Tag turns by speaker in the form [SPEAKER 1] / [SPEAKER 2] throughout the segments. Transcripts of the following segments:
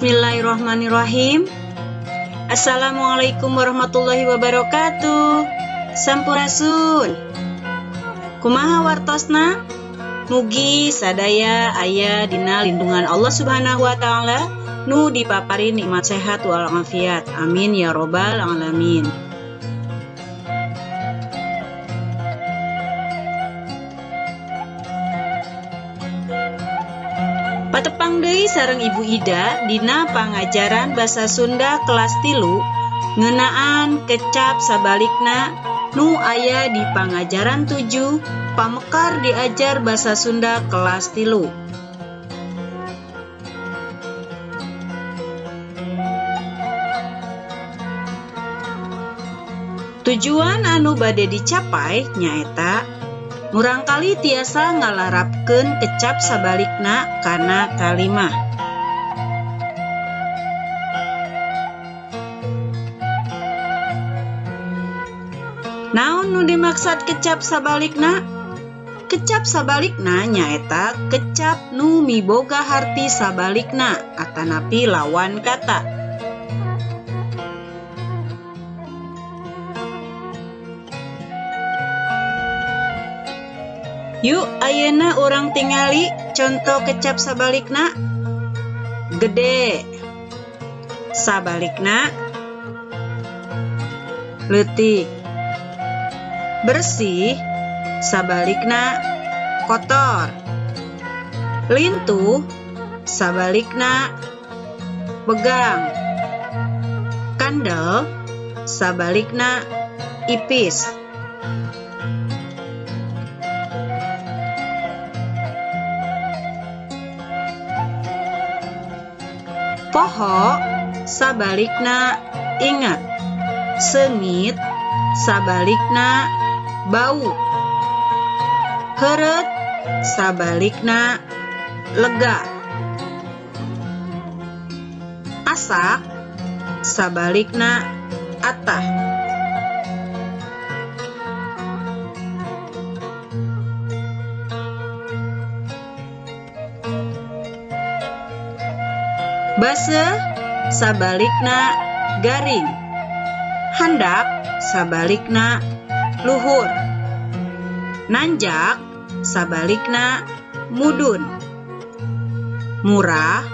[SPEAKER 1] Bismillahirrahmanirrahim. Assalamualaikum warahmatullahi wabarakatuh. Sampurasun. Kumaha wartosna? Mugi sadaya aya dina lindungan Allah Subhanahu wa taala nu dipapari nikmat sehat walafiat. Amin ya robbal alamin. Patepang deui sareng Ibu Ida dina pangajaran basa Sunda kelas 3 ngeunaan kecap sabalikna nu aya di pangajaran 7 pamekar diajar basa Sunda kelas 3. Tujuan anu bade dicapai nyaeta murangkali tiasa ngalarapkeun kecap sabalikna kana kalimah. Naon nu dimaksud kecap sabalikna? Kecap sabalikna nyaeta kecap nu miboga harti sabalikna atanapi lawan kata. Yuk ayeuna urang tingali contoh kecap sabalikna. Gede sabalikna leutik. Bersih sabalikna kotor. Lintuh sabalikna begang. Kandel sabalikna ipis. Poho sabalikna ingat. Sengit sabalikna bau. Heureut sabalikna lega. Asak sabalikna atah. Baseuh sabalikna garing. Handap sabalikna luhur. Nanjak sabalikna mudun. Murah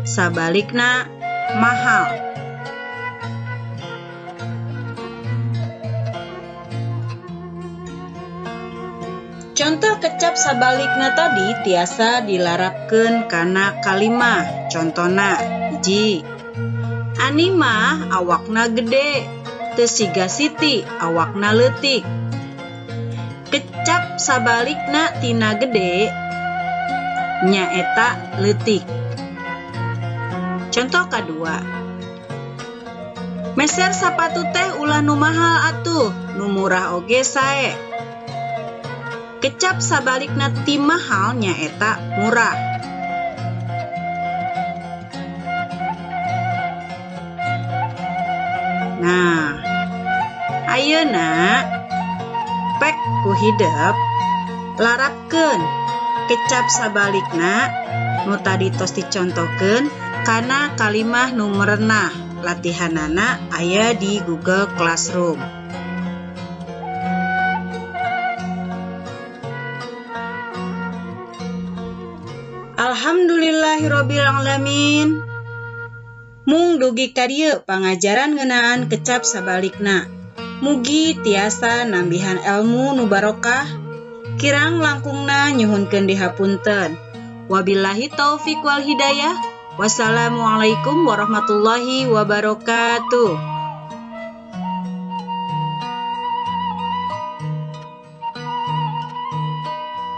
[SPEAKER 1] sabalikna mahal. Contoh kecap sabalikna tadi tiasa dilarapkeun kana kalimah. Contona hiji. Ani mah awakna gede, teu siga Siti awakna leutik. Kecap sabalikna tina gede nyaeta leutik. Contoh kadua. Meser sapatu teh ulah nu mahal atuh, nu murah oge sae. Kecap sabalikna ti mahal nyaeta murah. Nah, ayeuna pek ku hidep larapkeun kecap sabalikna nu tadi tos dicontohkeun kana kalimah nu merenah. Latihanana aya di Google Classroom. Alhamdulillahirabbil alamin. Mung dugi ka dieu pangajaran ngeunaan kecap sabalikna. Mugi tiasa nambihan ilmu nu barokah. Kirang langkungna nyuhunkeun dihapunten. Wabillahi taufik wal hidayah. Wassalamualaikum warahmatullahi wabarakatuh.